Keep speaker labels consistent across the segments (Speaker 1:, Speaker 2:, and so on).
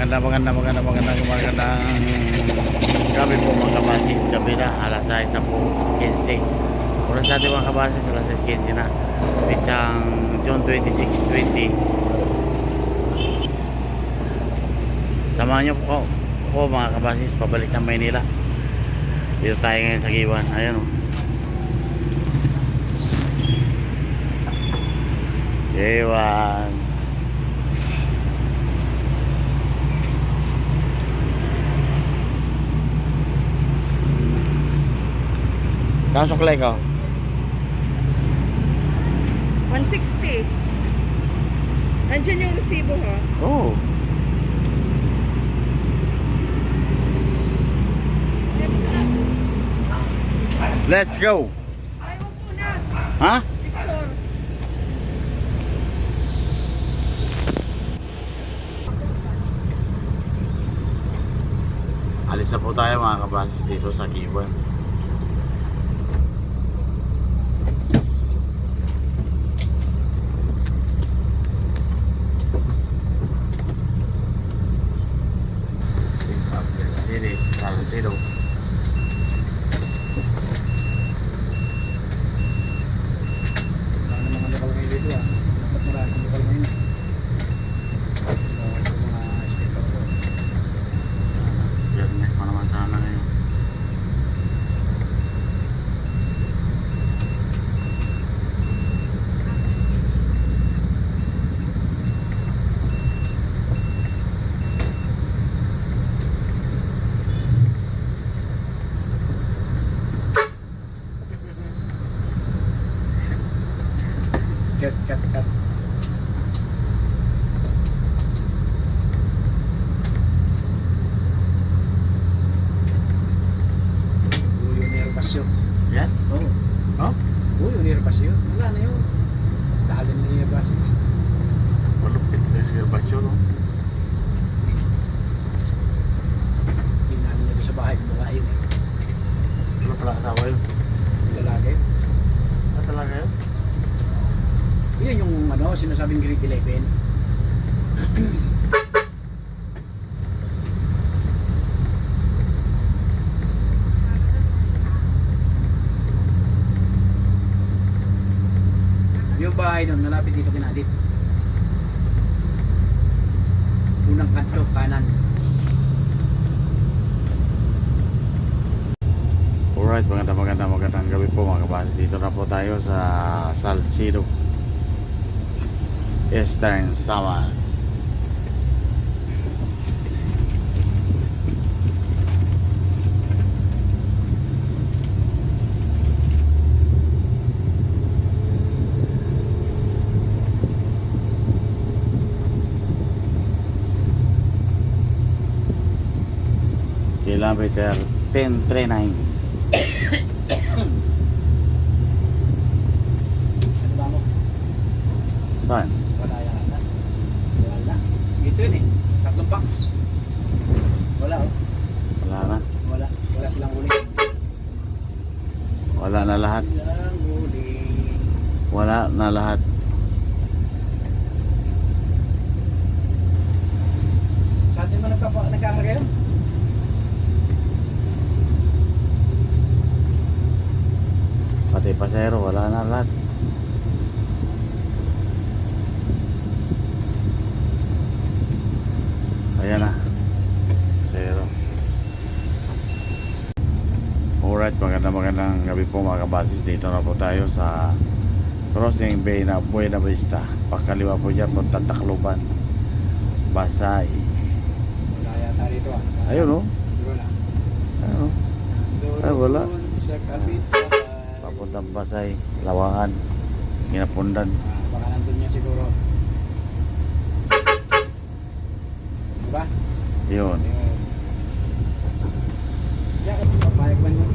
Speaker 1: magandang gabi po mga kabasis. Gabi na, alas 6 na po, 15. Oras natin mga kabasis, alas 6:15 na. Pitsang June 26, 20. Samahan niyo po ako mga kabasis, pabalik ng Maynila. Dito tayo ngayon sa Giwan. Ayan o. Giwan. Kasuklay ko?
Speaker 2: 160. Nandiyan yung resibo ha?
Speaker 1: Oo. Let's go.
Speaker 2: Ay, wag muna.
Speaker 1: Ha?
Speaker 2: Picture.
Speaker 1: Alis na po tayo mga kabasis dito sa Giwan. This is Salcedo. Cut.
Speaker 3: Uy, unirbasyon.
Speaker 1: Yan?
Speaker 3: Oo.
Speaker 1: Oh?
Speaker 3: Uy, unirbasyon. Wala na yun. Dahil na unirbasyon.
Speaker 1: Malupit na siya basyo, no?
Speaker 3: Hindi namin nito sa bahay. Kumulain eh.
Speaker 1: Ano pala kasawa yun?
Speaker 3: Lalaki.
Speaker 1: Ah, talaga yun?
Speaker 3: Yan yung ano, sinasabing grade 11. Yung bahay doon, malapit dito kinadit. Unang kanto, kanan.
Speaker 1: Alright, magandang gabi po mga kabasis. Dito na po tayo sa Salcedo, Eastern Samar. Kilometer 1039.
Speaker 3: Ano ba mo?
Speaker 1: Saan?
Speaker 3: Wala yata. Wala. Ito yun eh. Tatlong box. Wala oh.
Speaker 1: Wala na.
Speaker 3: Wala. Wala silang huli.
Speaker 1: Wala na lahat.
Speaker 3: Silang huli.
Speaker 1: Wala na lahat.
Speaker 3: Sa atin mo nagkakarga yun?
Speaker 1: Pati pasero, wala na lahat. Ayan na. Zero. Alright, magandang gabi po mga kabasis. Dito na po tayo sa crossing bay na Buena Vista. Pakaliwa po dyan, punta Tacloban, Basay.
Speaker 3: Wala yata rito ah.
Speaker 1: Ayun o.
Speaker 3: Wala.
Speaker 1: Ayun o. Ay, wala.
Speaker 3: Sa kapit.
Speaker 1: Papuntang Basay, Lawangan, Ginapundan.
Speaker 3: Baka nandun niya siguro. Diba?
Speaker 1: Yun.
Speaker 3: Ayun. Yeah, papayag man yun.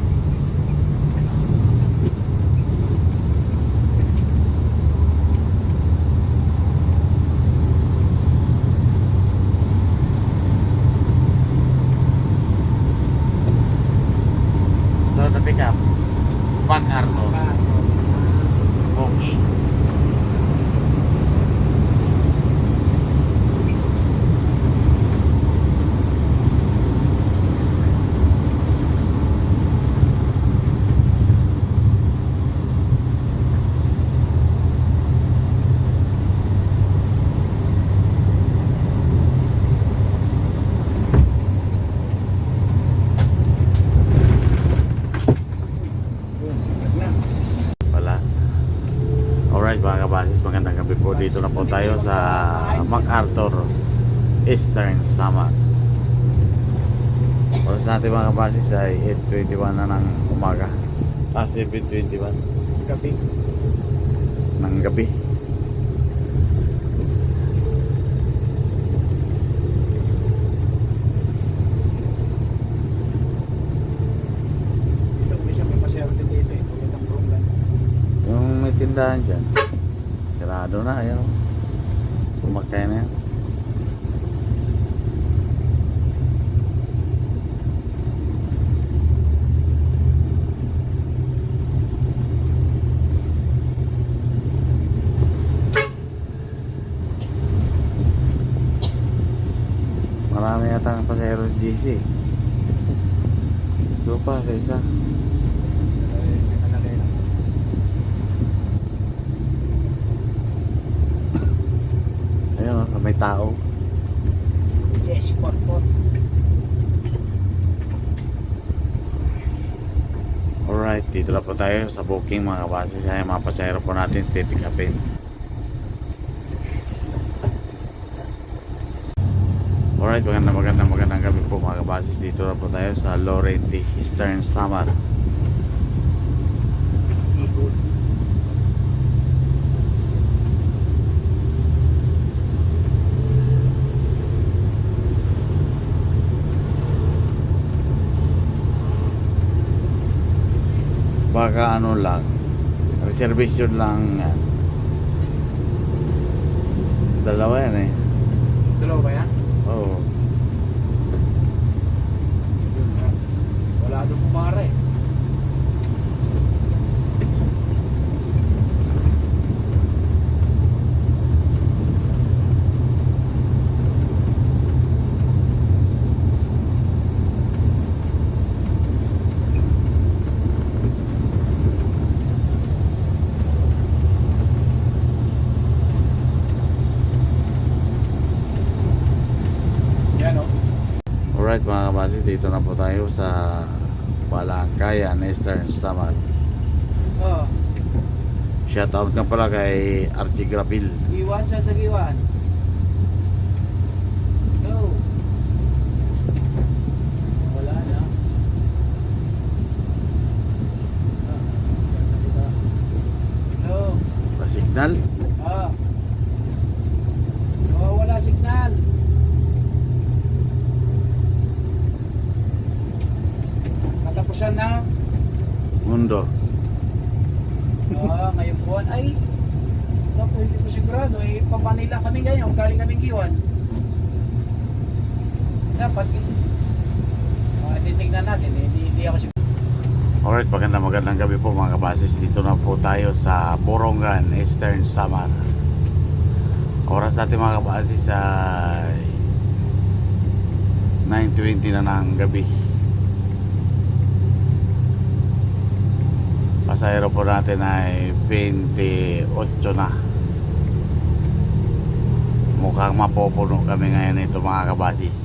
Speaker 1: So, na-pick up. Pag-Arno. Bogi. dito na po tayo sa MacArthur Eastern Samar. Oras natin mga kabasis ay 8:21 na ng umaga. 7:21
Speaker 3: Gabi.
Speaker 1: ng gabi.
Speaker 3: Dito, may siya may pasero din dito eh. Tulad ng Bronggan.
Speaker 1: Yung may tindahan dyan, sarado na, ayan o. Pumakay na yan. Marami yata ang pasahero sa GC. Ito pa sa isa.
Speaker 3: May nakalagay lang.
Speaker 1: Ayun o, may tao.
Speaker 3: Yes, pot.
Speaker 1: Alright, dito na po tayo sa booking mga kabasis. Ay mga pasahero po natin titikapin. Alright, magandang gabi po mga kabasis. Dito na po tayo sa Laurenti Eastern Samar.
Speaker 3: Ikot.
Speaker 1: Baka ano lang, reservation lang yan. Dalawa yan eh.
Speaker 3: Dalawa ba yan?
Speaker 1: Oo.
Speaker 3: Wala doon kumara eh. Yan o.
Speaker 1: Alright mga kabasis, dito na po tayo sa Balangkayan Eastern Samar.
Speaker 3: Oh,
Speaker 1: Shoutout nga pala kay Archie Grapil.
Speaker 3: iwan siya sa giwan. Go. Wala na. No.
Speaker 1: Sa signal.
Speaker 3: Ah. Oh, wala signal. Katapusan na.
Speaker 1: Mundo.
Speaker 3: Ah, ngayong buwan. Ay, naku, hindi ko sigurado. Eh, pa-Manila kami ngayon. Galing kaming Giwan. Dapat, titignan natin. Eh. Hindi ako sigurado.
Speaker 1: Alright, magandang gabi po mga kabasis. Dito na po tayo sa Borongan Eastern Samar. Oras natin mga kabasis ay 9:20 na ng gabi. Pasahero po natin ay 28 na. Mukhang mapupuno kami ngayon ito mga kabasis.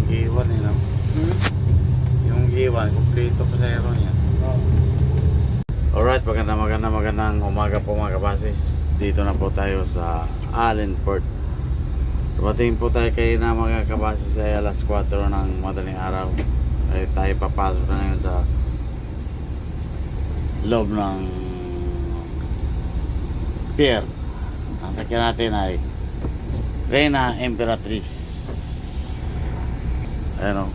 Speaker 1: G1 eh, no? Yung G1, kompleto pasahero niya. Alright, magandang umaga po mga kabasis. Dito na po tayo sa Allenport. Dumating po tayo kayo na mga kabasis ay alas 4 ng madaling araw. Ay tayo papasok na ngayon sa loob ng pier. Ang sakyan natin ay Reina Emperatriz. Ayan o.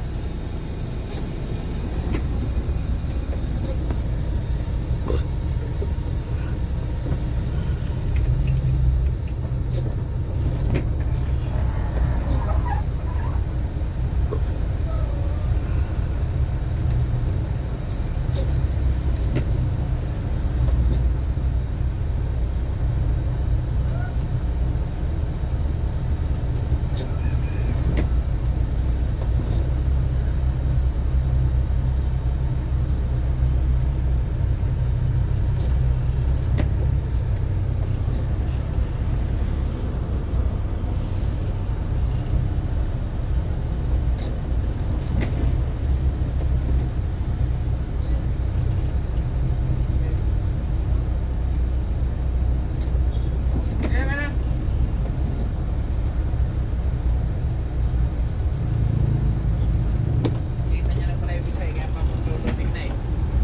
Speaker 3: Kita niya lang pala yung isa, kaya papundutin na eh.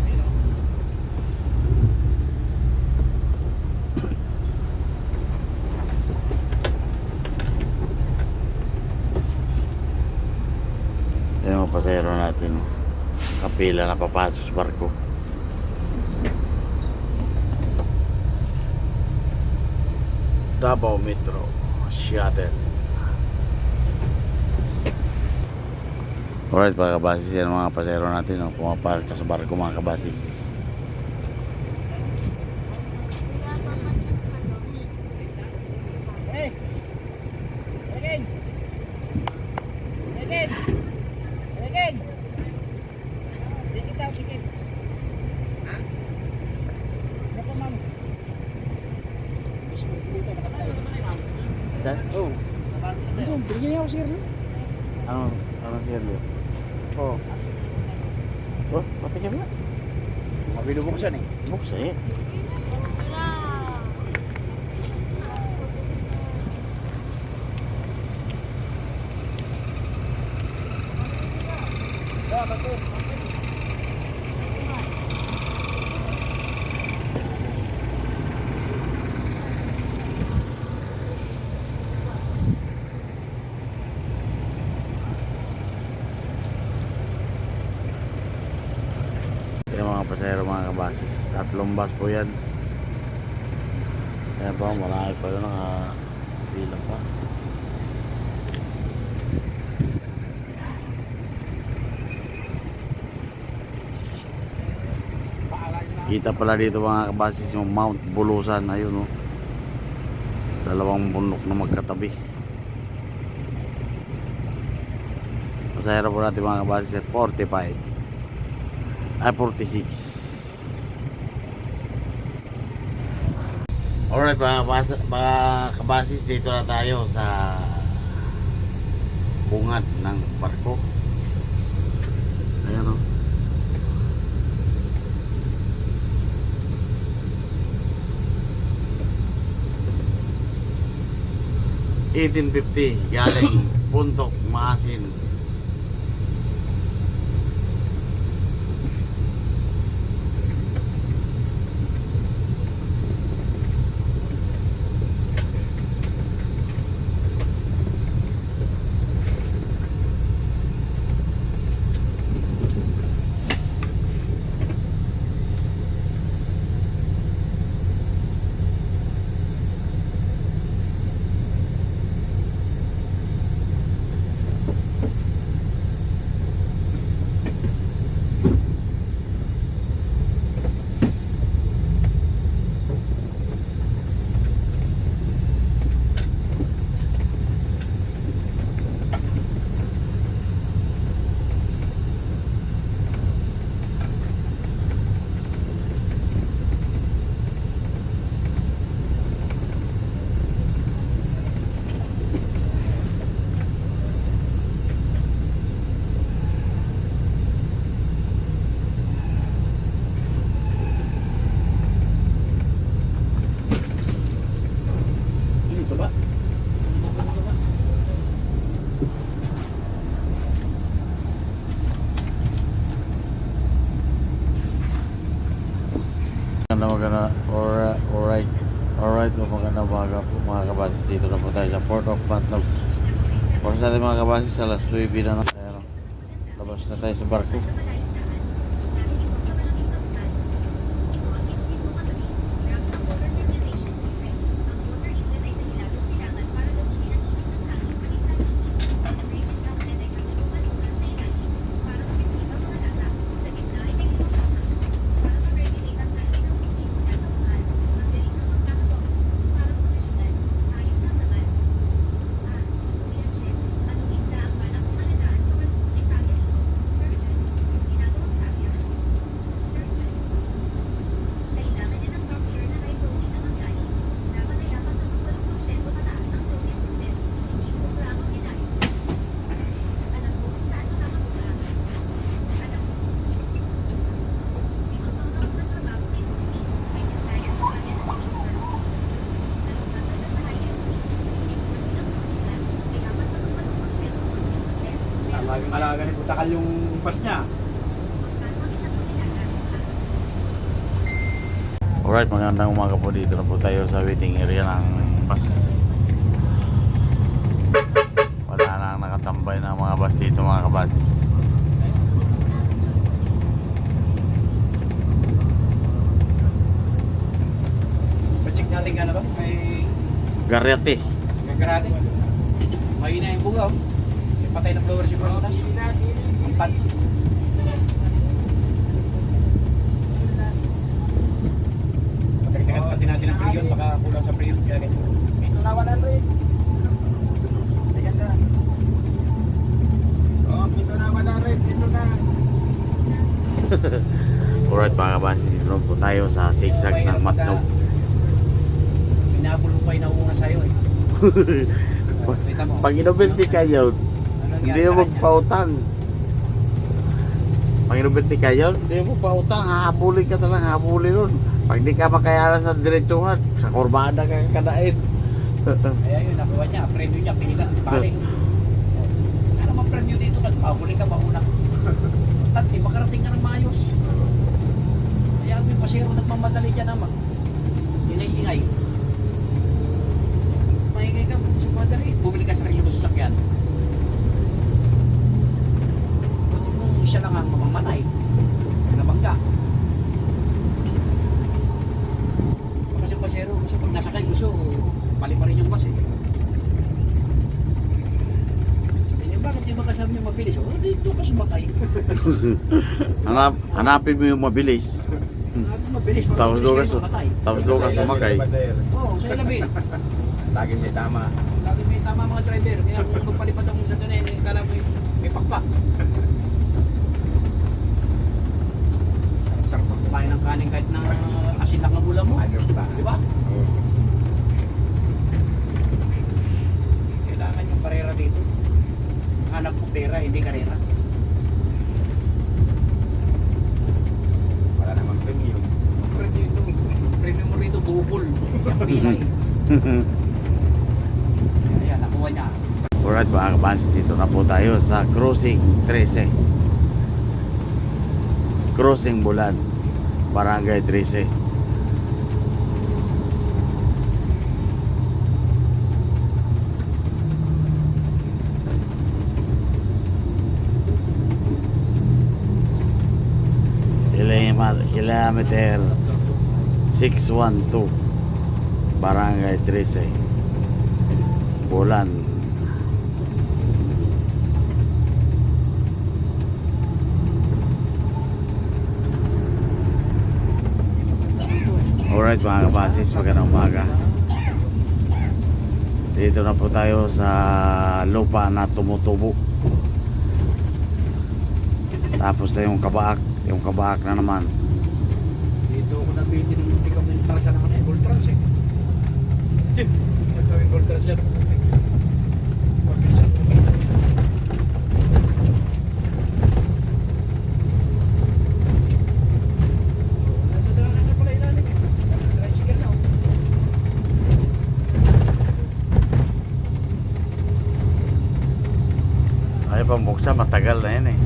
Speaker 3: Ayun, oh.
Speaker 1: Ayan mga pasahero natin. Kapila na papasok sa barko. Davao Metro Shuttle. Alright mga kabasis, yan mga pasahero natin, no? Pumapark ka sa barko mga kabasis.
Speaker 3: Hey! Again! Again! Again! Dikit daw, dikit. Ha? Ano po, ma'am? Gusto mo dito, nakatayo na kami, ma'am.
Speaker 1: Oh.
Speaker 3: Ito, bigyan niya ako, sir.
Speaker 1: Ano siya niyo? Oh. Oh, patikin na.
Speaker 3: Mabilo buksan eh.
Speaker 1: Buksan eh.
Speaker 3: Yeah, bato.
Speaker 1: Yung mga pasahero mga kabasis, 3 bus po yan. Kaya pa, marami pa yun, nakapila pa. Kita pala dito mga kabasis yung Mount Bulusan, ayun, oh. 2 bundok na magkatabi. Pasahero po natin mga kabasis 45 ay 46. Alright mga kabasis, dito na tayo sa bungad ng barko. Ayan o. $18.50 galing Puntok Maasin. Alright po, magandang umaga po mga kabasis. Dito na po tayo sa Port of Matnog. Para sa ating mga kabasis, alas 9 na tayo. Labas na tayo sa barko.
Speaker 3: Laging alaga ni Butakal yung pas niya.
Speaker 1: Alright, magandang umaga po. Dito na po tayo sa waiting area ng bus. Wala na ang nakatambay ng mga bus dito mga kabasis.
Speaker 3: Pa-check natin ka na ba? May
Speaker 1: Garyate.
Speaker 3: gagarate. Mahina yung bugaw. May patay na blower si Prosta. Ang pan. Pagkakitakan pati natin ang priyon. Baka kulang sa priyon. Kaya ganyan. Ito na 100. Ayan na. So, ito na 100. Ito na.
Speaker 1: Alright mga kabasis, dito na po tayo sa sigsag ng Matnog.
Speaker 3: Pinabulong pa inaunga sa'yo eh. Kita mo.
Speaker 1: Pag inobelti kayo, hindi mo magpautang. Pag inobelti kayo, hindi mo pautang. Hahabulin ka talang, hahabulin nun. Pag di ka makayanan sa diretsuhan, sa kurbada ka kadain.
Speaker 3: Kaya yun, nakuha niya. Premyo niya, pinila. Paling. Ano mga premyo dito? Pahuli ka, mauna. At di makarating ka ng maayos. Kaya may pasero nagmamadali dyan naman. Ingay-ingay. Maingay ka, sumadali. Bumili ka sa rin yung sasakyan. Buti kung siya lang ang mamamatay. Nabangga. Kasi pasero, kasi pag nasakay gusto, pali pa rin yung bus eh. Sabi niya, bakit di ba kasabi niyo mabilis? Oh, dito ka sumakay.
Speaker 1: Hanapin mo yung mabilis.
Speaker 3: Mabilis,
Speaker 1: Tapos doon ka
Speaker 3: kayo mamatay.
Speaker 1: sumakay.
Speaker 3: Oo, sa ilabi.
Speaker 4: Lagi may tama.
Speaker 3: Lagi may tama mga driver. Kaya kung magpalipad ang sa doon eh, kala mo may pakpak. Sarap pag kumain ng kanin kahit na asin lang ang ulam mo.
Speaker 4: Ayos ba?
Speaker 3: Di ba? Kailangan yung karera dito. Hanap mo pera, hindi karera.
Speaker 4: Wala namang premium.
Speaker 3: Premium mo rito, bukol. Yung pilay. Ayan, nakuha niya.
Speaker 1: Alright mga kabasis, dito na po tayo sa Crossing 13. Crossing Bulan, Barangay 13. Kilometer 612, Barangay 13, Bulan. Alright mga kabasis, magandang umaga. Dito na po tayo sa lupa na tumutubo. Tapos na yung kabaak na naman.
Speaker 3: Dito ako nabili ng hindi kami ng trasa ng gold trans eh. Ito yung gold trans yan. Nadadaanan na pala ilalim eh. Tricycle na oh.
Speaker 1: Ay pambuksa, matagal na yan eh.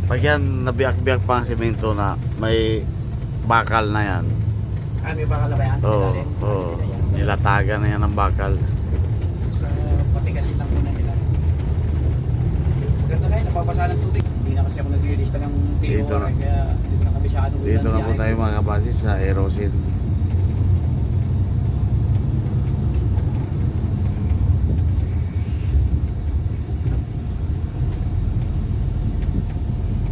Speaker 1: Pag yan nabiyak-biyak pa ang simento na may bakal na yan.
Speaker 3: May bakal na ba yan?
Speaker 1: Oo,
Speaker 3: Ilalim?
Speaker 1: oo.
Speaker 3: Ayan.
Speaker 1: Nilatagan na yan ng bakal.
Speaker 3: Sa patigasin lang muna nila. Ganda kayo, napapasa ng tubig. Hindi na kasi ako nag-release ng
Speaker 1: Dito
Speaker 3: TOR,
Speaker 1: na.
Speaker 3: kaya dito na kabisado.
Speaker 1: Dito na po tayo mga kabasis sa Aerosin.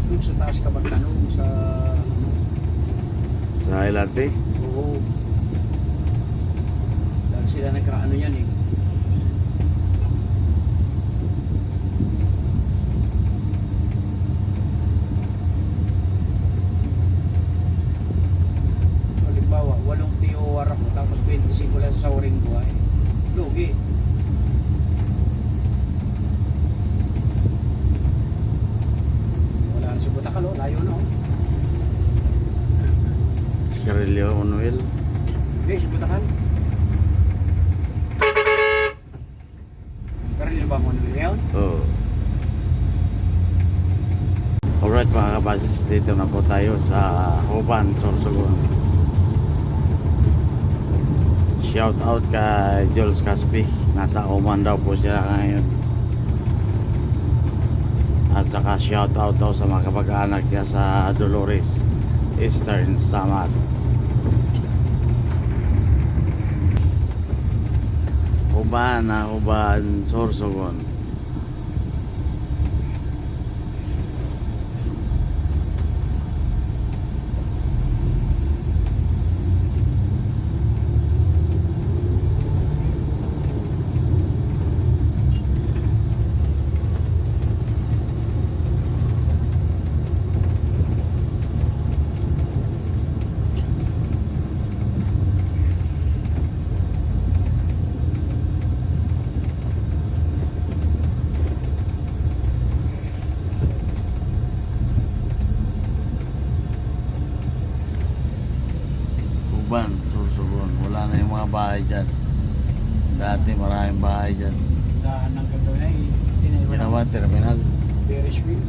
Speaker 3: Doon sa taas ka magtanong sa ano.
Speaker 1: Sa LRT.
Speaker 3: Oo. Dahil sila nagkaano yan eh. Halimbawa, 8 TOR ako tapos 25 lang sa oring buhay. Lugi. Wala na sa Butakal, layo na.
Speaker 1: Carillo Manuel.
Speaker 3: Hindi, sa Butakal. Karil ba mo nila yun?
Speaker 1: Oo. Alright mga kabasis, dito na po tayo sa Hoban, Sorsogon. Shout out kay Jules Caspi. Nasa Oman daw po siya ngayon. At saka shout out daw sa mga kapag-anak niya sa Dolores Eastern Samar. Huban, Sorsogon. Huban, Sorsogon. Wala na yung mga bahay dyan. Dati maraming bahay dyan.
Speaker 3: Dahan ng gagawin ay tinaiwan
Speaker 1: Ginawa terminal.
Speaker 3: Ferris wheel.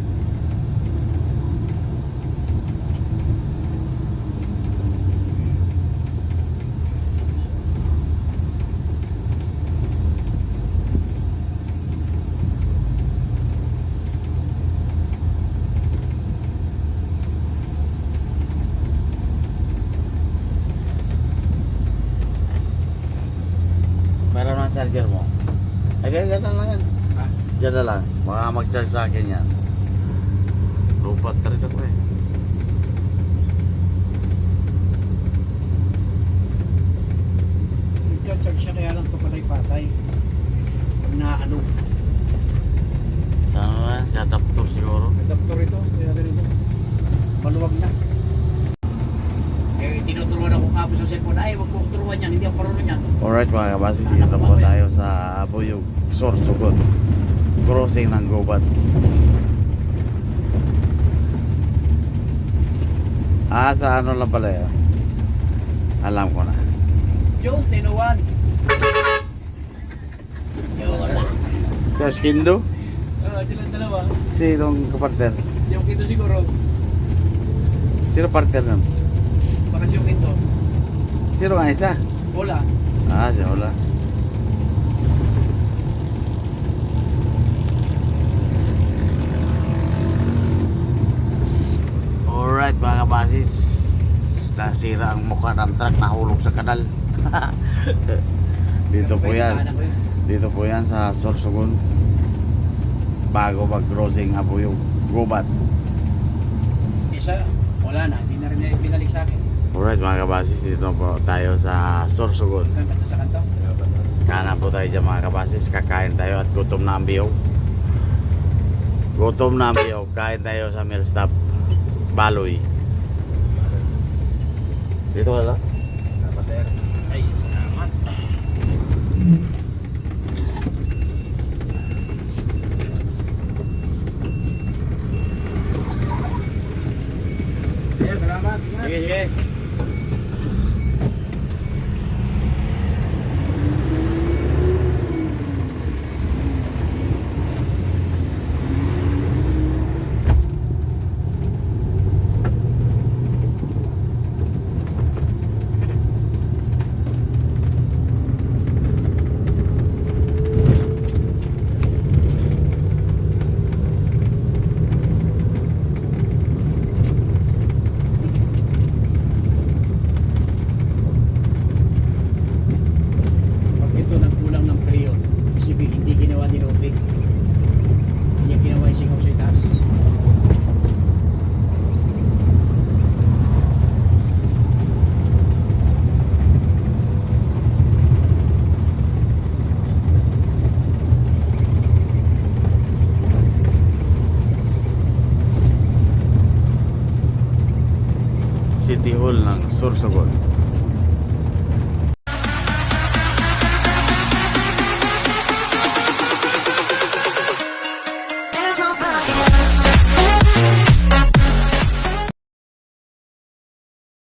Speaker 1: Meron ang charger mo. Ay, dyan na lang yan.
Speaker 3: Ha?
Speaker 1: Dyan na lang. Baka mag-charge sa akin yan. Lupat na rin ako eh.
Speaker 3: Charge siya kaya lang ito patay-patay. Pag naano.
Speaker 1: Sana na yan? Sa adapter siguro.
Speaker 3: Adapter ito. Kaya ganito. Maluwag na. Eh, tinuturuan ako kapos sa cellphone. Ay, wag mo turuan yan. Hindi ako parunod yan.
Speaker 1: Alright mga kabasi, dito na po tayo sa Buyog, Sorsogon. Crossing ng Gubat. Sa ano lang pala yun? Alam ko na.
Speaker 3: Yung tinuwan. Yung wala.
Speaker 1: Sir Skindo?
Speaker 3: Silang dalawa.
Speaker 1: Sinong kapartner?
Speaker 3: Yung kinto siguro.
Speaker 1: Sino partner nun?
Speaker 3: Baka yung kinto.
Speaker 1: Sino nga isa?
Speaker 3: Wala.
Speaker 1: Siya wala. Alright mga kabasis, nasira ang mukha ng truck, nahulog sa kanal. Dito po yan. Dito po yan sa Sorsogon. Bago mag-crossing Abuyog, Gubat.
Speaker 3: Isa, wala na. Hindi na rin binalik sa akin.
Speaker 1: Alright mga kabasis, dito po tayo sa Sorsogon.
Speaker 3: Saan ba ito sa kanto?
Speaker 1: Kanan po tayo dyan mga kabasis, kakain tayo at gutom na ang biyog. Gutom na ang biyog, kain tayo sa meal stop Baloy. Dito wala?
Speaker 4: Kapater. Ay, salamat.
Speaker 3: Sige, salamat.
Speaker 4: Sige, sige.
Speaker 1: Sorsogon.